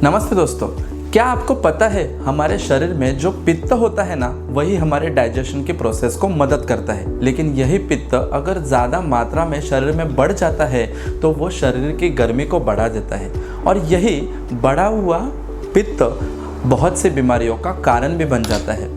नमस्ते दोस्तों, क्या आपको पता है हमारे शरीर में जो पित्त होता है ना, वही हमारे डाइजेशन की प्रोसेस को मदद करता है। लेकिन यही पित्त अगर ज़्यादा मात्रा में शरीर में बढ़ जाता है तो वो शरीर की गर्मी को बढ़ा देता है और यही बढ़ा हुआ पित्त बहुत सी बीमारियों का कारण भी बन जाता है।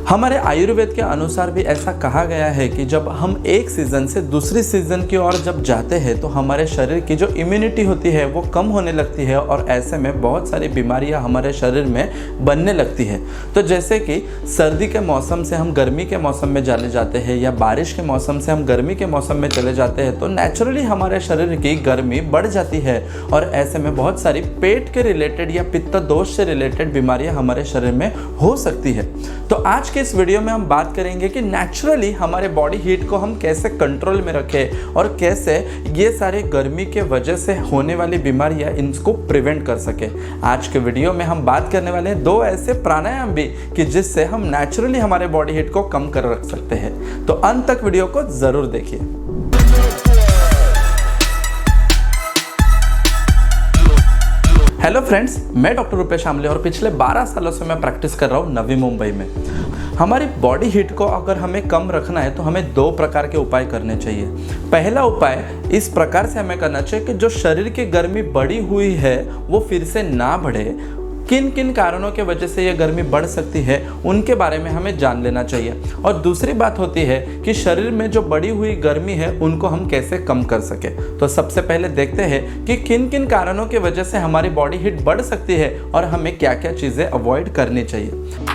हमारे आयुर्वेद के अनुसार भी ऐसा कहा गया है कि जब हम एक सीज़न से दूसरी सीज़न की ओर जब जाते हैं तो हमारे शरीर की जो इम्यूनिटी होती है वो कम होने लगती है और ऐसे में बहुत सारी बीमारियां हमारे शरीर में बनने लगती है। तो जैसे कि सर्दी के मौसम से हम गर्मी के मौसम में चले जाते हैं या बारिश के मौसम से हम गर्मी के मौसम में चले जाते हैं तो नेचुरली हमारे शरीर की गर्मी बढ़ जाती है और ऐसे में बहुत सारी पेट के रिलेटेड या पित्त दोष से रिलेटेड बीमारियां हमारे शरीर में हो सकती है। तो आज इस वीडियो में हम बात करेंगे कि नेचुरली हमारे बॉडी हीट को हम कैसे कंट्रोल में रखें और कैसे ये सारे गर्मी के वजह से होने वाली बीमारियां इनको प्रिवेंट कर सके। आज के वीडियो में हम बात करने वाले हैं 2 ऐसे प्राणायाम भी कि जिससे हम नेचुरली हमारे बॉडी हीट को कम कर रख सकते हैं। तो अंत तक वीडियो को जरूर देखिए। हेलो फ्रेंड्स, मैं डॉक्टर रुपेश आमले और पिछले 12 सालों से मैं प्रैक्टिस कर रहा हूँ नवी मुंबई में। हमारी बॉडी हीट को अगर हमें कम रखना है तो हमें 2 प्रकार के उपाय करने चाहिए। पहला उपाय इस प्रकार से हमें करना चाहिए कि जो शरीर की गर्मी बढ़ी हुई है वो फिर से ना बढ़े। किन किन कारणों के वजह से ये गर्मी बढ़ सकती है उनके बारे में हमें जान लेना चाहिए। और दूसरी बात होती है कि शरीर में जो बढ़ी हुई गर्मी है उनको हम कैसे कम कर सके। तो सबसे पहले देखते हैं कि किन किन कारणों की वजह से हमारी बॉडी हीट बढ़ सकती है और हमें क्या क्या चीज़ें अवॉइड करनी चाहिए।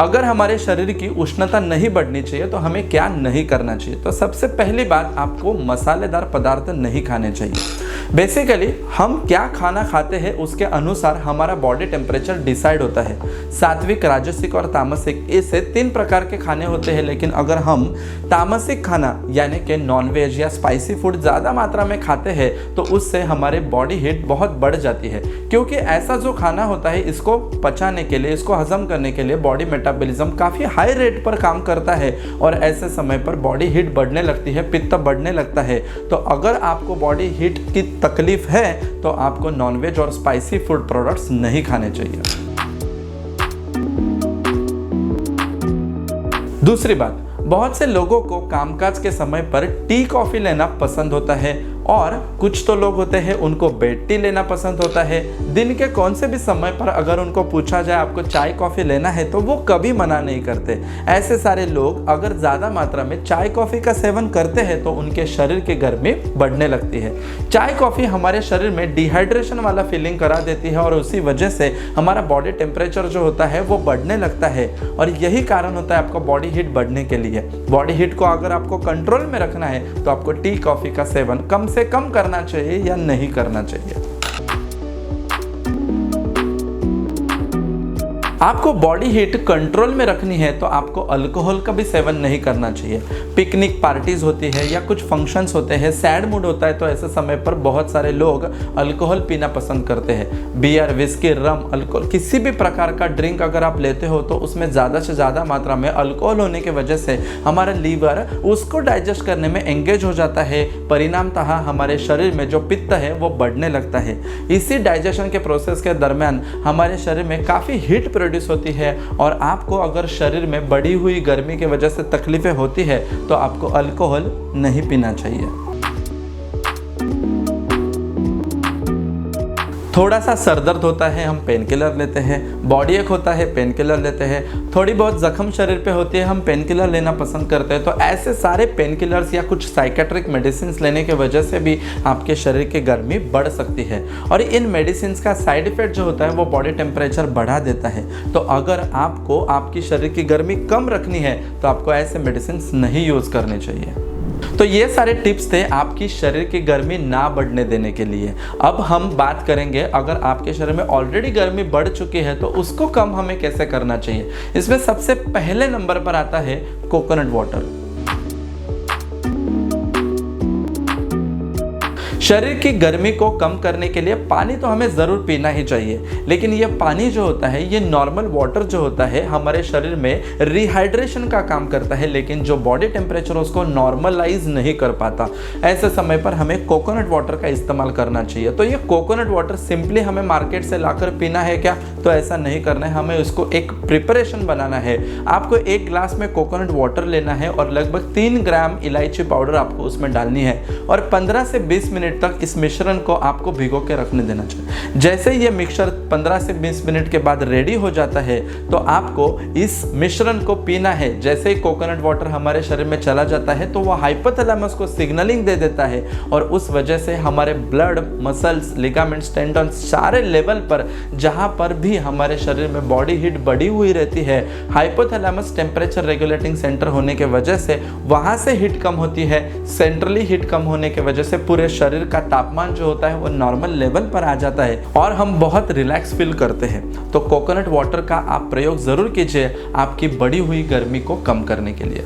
अगर हमारे शरीर की उष्णता नहीं बढ़नी चाहिए तो हमें क्या नहीं करना चाहिए। तो सबसे पहली बात, आपको मसालेदार पदार्थ नहीं खाने चाहिए। बेसिकली हम क्या खाना खाते हैं उसके अनुसार हमारा बॉडी टेम्परेचर डिसाइड होता है। सात्विक, राजसिक और तामसिक, ऐसे 3 प्रकार के खाने होते हैं। लेकिन अगर हम तामसिक खाना यानी कि नॉनवेज या स्पाइसी फूड ज़्यादा मात्रा में खाते हैं तो उससे हमारी बॉडी हीट बहुत बढ़ जाती है, क्योंकि ऐसा जो खाना होता है इसको पचाने के लिए, इसको हजम करने के लिए बॉडी मेटाबॉलिज्म काफ़ी हाई रेट पर काम करता है और ऐसे समय पर बॉडी हीट बढ़ने लगती है, पित्त बढ़ने लगता है। तो अगर आपको बॉडी हीट की तकलीफ है तो आपको नॉनवेज और स्पाइसी फूड प्रोडक्ट्स नहीं खाने चाहिए। दूसरी बात, बहुत से लोगों को कामकाज के समय पर टी कॉफ़ी लेना पसंद होता है और कुछ तो लोग होते हैं उनको बेड टी लेना पसंद होता है। दिन के कौन से भी समय पर अगर उनको पूछा जाए आपको चाय कॉफ़ी लेना है तो वो कभी मना नहीं करते। ऐसे सारे लोग अगर ज़्यादा मात्रा में चाय कॉफ़ी का सेवन करते हैं तो उनके शरीर की गर्मी बढ़ने लगती है। चाय कॉफ़ी हमारे शरीर में डिहाइड्रेशन वाला फीलिंग करा देती है और उसी वजह से हमारा बॉडी टेम्परेचर जो होता है वो बढ़ने लगता है और यही कारण होता है आपको बॉडी हीट बढ़ने के लिए। बॉडी हीट को अगर आपको कंट्रोल में रखना है तो आपको टी कॉफ़ी का सेवन कम से कम करना चाहिए या नहीं करना चाहिए। आपको बॉडी हीट कंट्रोल में रखनी है तो आपको अल्कोहल का भी सेवन नहीं करना चाहिए। पिकनिक पार्टीज होती है या कुछ फंक्शंस होते हैं, सैड मूड होता है, तो ऐसे समय पर बहुत सारे लोग अल्कोहल पीना पसंद करते हैं। बियर, विस्की, रम, अल्कोहल, किसी भी प्रकार का ड्रिंक अगर आप लेते हो तो उसमें ज़्यादा से ज़्यादा मात्रा में अल्कोहल होने की वजह से हमारा लीवर उसको डाइजेस्ट करने में एंगेज हो जाता है। परिणामतः हमारे शरीर में जो पित्त है वो बढ़ने लगता है। इसी डाइजेशन के प्रोसेस के दरमियान हमारे शरीर में काफ़ी हीट प्रोड्यूस होती है और आपको अगर शरीर में बढ़ी हुई गर्मी की वजह से तकलीफें होती है तो आपको अल्कोहल नहीं पीना चाहिए। थोड़ा सा सर दर्द होता है, हम पेन किलर लेते हैं। बॉडी एक होता है, पेन किलर लेते हैं। थोड़ी बहुत जख्म शरीर पे होती है, हम पेन किलर लेना पसंद करते हैं। तो ऐसे सारे पेन किलर्स या कुछ साइकेट्रिक मेडिसिन लेने की वजह से भी आपके शरीर की गर्मी बढ़ सकती है और इन मेडिसिन का साइड इफेक्ट जो होता है वो बॉडी टेम्परेचर बढ़ा देता है। तो अगर आपको आपकी शरीर की गर्मी कम रखनी है तो आपको ऐसे मेडिसिन नहीं यूज़ करने चाहिए। तो ये सारे टिप्स थे आपकी शरीर की गर्मी ना बढ़ने देने के लिए। अब हम बात करेंगे अगर आपके शरीर में ऑलरेडी गर्मी बढ़ चुकी है तो उसको कम हमें कैसे करना चाहिए। इसमें सबसे पहले नंबर पर आता है कोकोनट वाटर। शरीर की गर्मी को कम करने के लिए पानी तो हमें ज़रूर पीना ही चाहिए, लेकिन ये पानी जो होता है, ये नॉर्मल वाटर जो होता है हमारे शरीर में रिहाइड्रेशन का काम करता है, लेकिन जो बॉडी टेम्परेचर उसको नॉर्मलाइज नहीं कर पाता। ऐसे समय पर हमें कोकोनट वाटर का इस्तेमाल करना चाहिए। तो ये कोकोनट वाटर सिंपली हमें मार्केट से लाकर पीना है क्या? तो ऐसा नहीं करना है, हमें उसको एक प्रिपरेशन बनाना है। आपको 1 ग्लास में कोकोनट वाटर लेना है और लगभग 3 ग्राम इलायची पाउडर आपको उसमें डालनी है और 15 से 20 मिनट तक इस मिश्रण को आपको भिगो के रखने देना चाहिए। जैसे ये मिक्सचर 15 से 20 मिनट के बाद रेडी हो जाता है तो आपको इस मिश्रण को पीना है। जैसे ही कोकोनट वाटर हमारे शरीर में चला जाता है तो वह हाइपोथैलेमस को सिग्नलिंग दे देता है और उस वजह से हमारे ब्लड, मसल्स, लिगामेंट्स, टेंडन्स सारे लेवल पर जहां पर भी हमारे शरीर में बॉडी हीट बढ़ी हुई रहती है, हाइपोथैलेमस टेम्परेचर रेगुलेटिंग सेंटर होने के वजह से वहां से हीट कम होती है। सेंट्रली हीट कम होने के वजह से पूरे शरीर का तापमान जो होता है वो नॉर्मल लेवल पर आ जाता है और हम बहुत रिलैक्स फील करते हैं। तो कोकोनट वाटर का आप प्रयोग जरूर कीजिए आपकी बढ़ी हुई गर्मी को कम करने के लिए।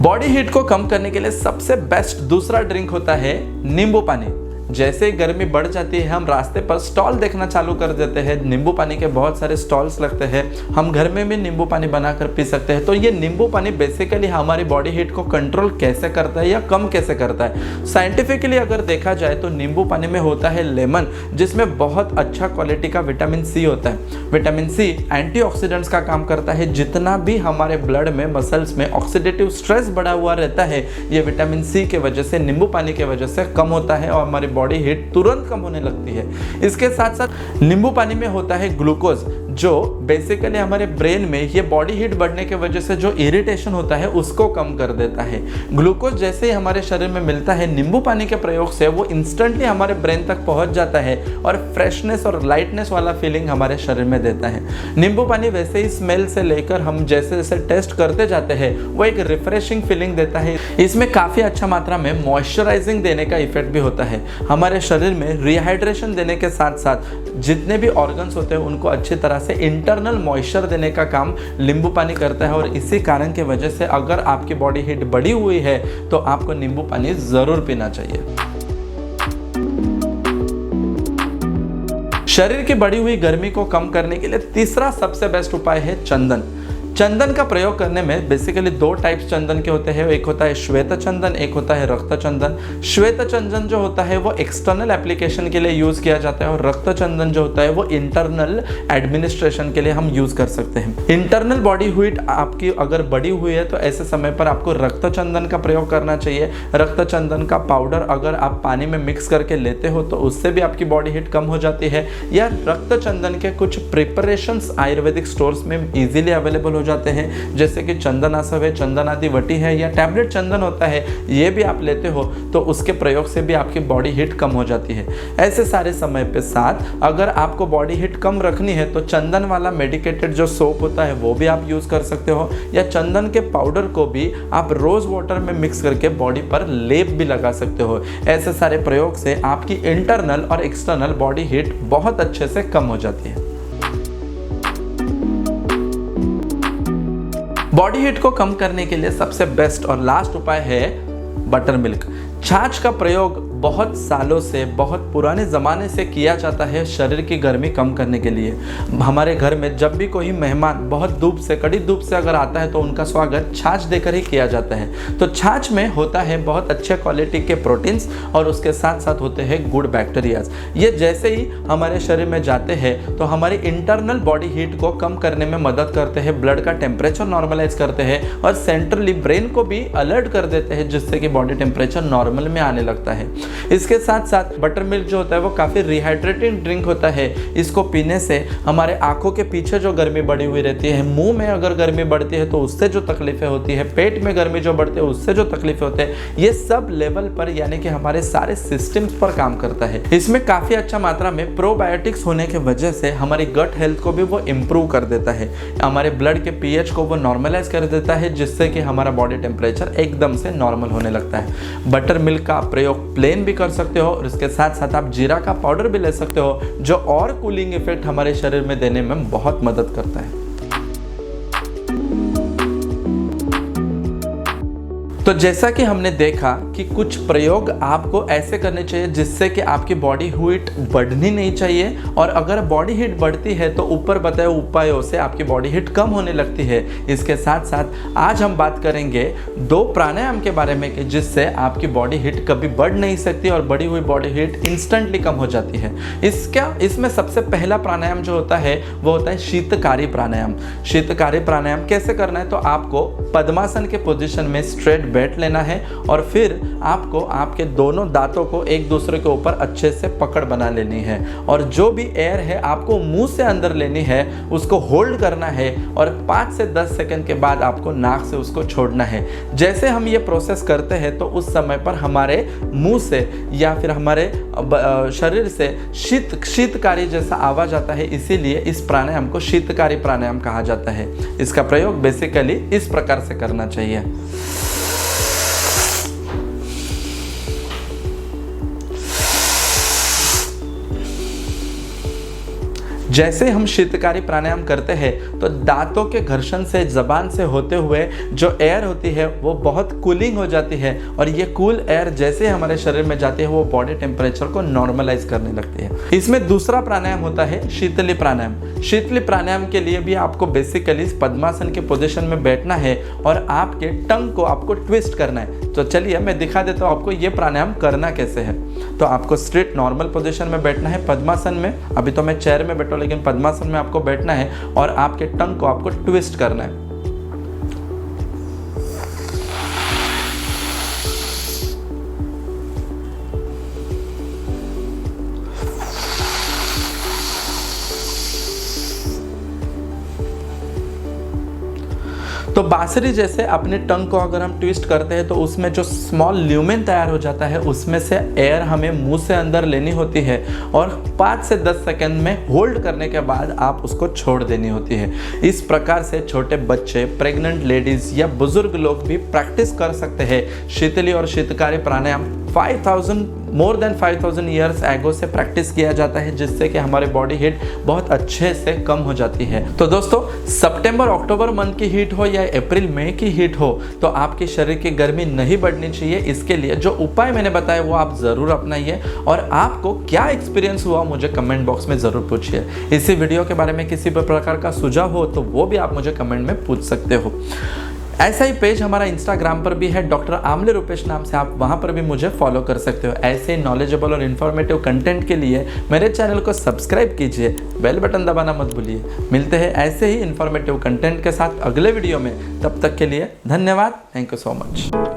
बॉडी हीट को कम करने के लिए सबसे बेस्ट दूसरा ड्रिंक होता है नींबू पानी। जैसे ही गर्मी बढ़ जाती है हम रास्ते पर स्टॉल देखना चालू कर देते हैं। नींबू पानी के बहुत सारे स्टॉल्स लगते हैं, हम घर में भी नींबू पानी बनाकर पी सकते हैं। तो ये नींबू पानी बेसिकली हमारी बॉडी हीट को कंट्रोल कैसे करता है या कम कैसे करता है? साइंटिफिकली अगर देखा जाए तो नींबू पानी में होता है लेमन, जिसमें बहुत अच्छा क्वालिटी का विटामिन सी होता है। विटामिन सी एंटीऑक्सीडेंट्स का काम करता है। जितना भी हमारे ब्लड में, मसल्स में ऑक्सीडेटिव स्ट्रेस बढ़ा हुआ रहता है, ये विटामिन सी के वजह से, नींबू पानी के वजह से कम होता है और हमारी बॉडी हीट तुरंत कम होने लगती है। इसके साथ साथ नींबू पानी में होता है ग्लूकोज, जो बेसिकली हमारे ब्रेन में ये बॉडी हीट बढ़ने के वजह से जो इरिटेशन होता है उसको कम कर देता है। ग्लूकोज जैसे ही हमारे शरीर में मिलता है नींबू पानी के प्रयोग से वो इंस्टेंटली हमारे ब्रेन तक पहुंच जाता है और फ्रेशनेस और लाइटनेस वाला फीलिंग हमारे शरीर में देता है। नींबू पानी वैसे ही स्मेल से लेकर हम जैसे जैसे टेस्ट करते जाते हैं वो एक रिफ्रेशिंग फीलिंग देता है। इसमें काफ़ी अच्छा मात्रा में मॉइस्चराइजिंग देने का इफेक्ट भी होता है। हमारे शरीर में रिहाइड्रेशन देने के साथ साथ जितने भी ऑर्गन्स होते हैं उनको अच्छी तरह से इंटरनल मॉइस्चर देने का काम नींबू पानी करता है और इसी कारण की वजह से अगर आपकी बॉडी हीट बढ़ी हुई है तो आपको नींबू पानी ज़रूर पीना चाहिए। शरीर की बढ़ी हुई गर्मी को कम करने के लिए तीसरा सबसे बेस्ट उपाय है चंदन। चंदन का प्रयोग करने में बेसिकली 2 टाइप्स चंदन के होते हैं। एक होता है श्वेत चंदन, एक होता है रक्त चंदन। श्वेत चंदन जो होता है वो एक्सटर्नल एप्लीकेशन के लिए यूज किया जाता है और रक्त चंदन जो होता है वो इंटरनल एडमिनिस्ट्रेशन के लिए हम यूज कर सकते हैं। इंटरनल बॉडी हीट आपकी अगर बढ़ी हुई है तो ऐसे समय पर आपको रक्त चंदन का प्रयोग करना चाहिए। रक्त चंदन का पाउडर अगर आप पानी में मिक्स करके लेते हो तो उससे भी आपकी बॉडी हीट कम हो जाती है। या रक्त चंदन के कुछ प्रिपरेशंस आयुर्वेदिक स्टोर्स में इजीली अवेलेबल हो जाते हैं, जैसे कि चंदन आसव है, चंदन आदि वटी है या टैबलेट चंदन होता है, ये भी आप लेते हो तो उसके प्रयोग से भी आपकी बॉडी हीट कम हो जाती है। ऐसे सारे समय पे साथ अगर आपको बॉडी हीट कम रखनी है तो चंदन वाला मेडिकेटेड जो सोप होता है वो भी आप यूज कर सकते हो या चंदन के पाउडर को भी आप रोज वाटर में मिक्स करके बॉडी पर लेप भी लगा सकते हो। ऐसे सारे प्रयोग से आपकी इंटरनल और एक्सटर्नल बॉडी हीट बहुत अच्छे से कम हो जाती है। बॉडी हीट को कम करने के लिए सबसे बेस्ट और लास्ट उपाय है बटर मिल्क। छाछ का प्रयोग बहुत सालों से, बहुत पुराने ज़माने से किया जाता है शरीर की गर्मी कम करने के लिए। हमारे घर में जब भी कोई मेहमान बहुत धूप से, कड़ी धूप से अगर आता है तो उनका स्वागत छाछ देकर ही किया जाता है। तो छाछ में होता है बहुत अच्छे क्वालिटी के प्रोटीन्स और उसके साथ साथ होते हैं गुड बैक्टीरियाज। ये जैसे ही हमारे शरीर में जाते हैं तो हमारी इंटरनल बॉडी हीट को कम करने में मदद करते हैं, ब्लड का टेम्परेचर नॉर्मलाइज करते हैं और सेंट्रली ब्रेन को भी अलर्ट कर देते हैं, जिससे कि बॉडी टेम्परेचर नॉर्मल में आने लगता है। इसके साथ साथ बटर मिल्क जो होता है वो काफ़ी रिहाइड्रेटिंग ड्रिंक होता है। इसको पीने से हमारे आंखों के पीछे जो गर्मी बढ़ी हुई रहती है, मुंह में अगर गर्मी बढ़ती है तो उससे जो तकलीफें होती है, पेट में गर्मी जो बढ़ती है उससे जो तकलीफें होते हैं, ये सब लेवल पर यानी कि हमारे सारे सिस्टम्स पर काम करता है। इसमें काफ़ी अच्छा मात्रा में प्रोबायोटिक्स होने की वजह से हमारी गट हेल्थ को भी वो इम्प्रूव कर देता है, हमारे ब्लड के पीएच को वो नॉर्मलाइज कर देता है, जिससे कि हमारा बॉडी टेम्परेचर एकदम से नॉर्मल होने लगता है। बटर मिल्क का प्रयोग प्लेन भी कर सकते हो और इसके साथ साथ आप जीरा का पाउडर भी ले सकते हो, जो और कूलिंग इफेक्ट हमारे शरीर में देने में बहुत मदद करता है। तो जैसा कि हमने देखा कि कुछ प्रयोग आपको ऐसे करने चाहिए जिससे कि आपकी बॉडी हीट बढ़नी नहीं चाहिए, और अगर बॉडी हीट बढ़ती है तो ऊपर बताए उपायों से आपकी बॉडी हीट कम होने लगती है। इसके साथ साथ आज हम बात करेंगे 2 प्राणायाम के बारे में कि जिससे आपकी बॉडी हीट कभी बढ़ नहीं सकती और बढ़ी हुई बॉडी हीट इंस्टेंटली कम हो जाती है। इसमें सबसे पहला प्राणायाम जो होता है वो होता है शीतकारी प्राणायाम। शीतकारी प्राणायाम कैसे करना है, तो आपको पद्मासन के पोजीशन में स्ट्रेट बैठ लेना है और फिर आपको आपके दोनों दांतों को एक दूसरे के ऊपर अच्छे से पकड़ बना लेनी है, और जो भी एयर है आपको मुंह से अंदर लेनी है, उसको होल्ड करना है और 5 से 10 सेकंड के बाद आपको नाक से उसको छोड़ना है। जैसे हम ये प्रोसेस करते हैं तो उस समय पर हमारे मुंह से या फिर हमारे शरीर से शीतकारी जैसा आवाज आता है, इसीलिए इस प्राणायाम को शीतकारी प्राणायाम कहा जाता है। इसका प्रयोग बेसिकली इस प्रकार से करना चाहिए। जैसे हम शीतकारी प्राणायाम करते हैं तो दांतों के घर्षण से जबान से होते हुए जो एयर होती है वो बहुत कूलिंग हो जाती है, और ये कूल एयर जैसे हमारे शरीर में जाती है वो बॉडी टेम्परेचर को नॉर्मलाइज करने लगती है। इसमें दूसरा प्राणायाम होता है शीतली प्राणायाम। शीतली प्राणायाम के लिए भी आपको बेसिकली पद्मासन के पोजीशन में बैठना है और आपके टंग को आपको ट्विस्ट करना है। तो चलिए मैं दिखा देता हूँ आपको ये प्राणायाम करना कैसे है। तो आपको स्ट्रेट नॉर्मल पोजीशन में बैठना है पद्मासन में। अभी तो मैं चेयर में बैठा, लेकिन पद्मासन में आपको बैठना है और आपके टंग को आपको ट्विस्ट करना है। तो बांसुरी जैसे अपने टंग को अगर हम ट्विस्ट करते हैं तो उसमें जो स्मॉल ल्यूमेन तैयार हो जाता है, उसमें से एयर हमें मुंह से अंदर लेनी होती है और 5 से 10 सेकंड में होल्ड करने के बाद आप उसको छोड़ देनी होती है। इस प्रकार से छोटे बच्चे, प्रेग्नेंट लेडीज या बुजुर्ग लोग भी प्रैक्टिस कर सकते हैं। शीतली और शीतकारी प्राणायाम मोर देन 5000 ईयर्स एगो से प्रैक्टिस किया जाता है, जिससे कि हमारे बॉडी हीट बहुत अच्छे से कम हो जाती है। तो दोस्तों, सितंबर अक्टूबर मंथ की हीट हो या अप्रैल मई की हीट हो, तो आपके शरीर की गर्मी नहीं बढ़नी चाहिए। इसके लिए जो उपाय मैंने बताया वो आप ज़रूर अपनाइए, और आपको क्या एक्सपीरियंस हुआ मुझे कमेंट बॉक्स में ज़रूर पूछिए। इसी वीडियो के बारे में किसी भी प्रकार का सुझाव हो तो वो भी आप मुझे कमेंट में पूछ सकते हो। ऐसा ही पेज हमारा इंस्टाग्राम पर भी है, डॉक्टर आमले रूपेश नाम से, आप वहाँ पर भी मुझे फॉलो कर सकते हो। ऐसे नॉलेजेबल और इन्फॉर्मेटिव कंटेंट के लिए मेरे चैनल को सब्सक्राइब कीजिए, बेल बटन दबाना मत भूलिए। मिलते हैं ऐसे ही इन्फॉर्मेटिव कंटेंट के साथ अगले वीडियो में। तब तक के लिए धन्यवाद। Thank you so much.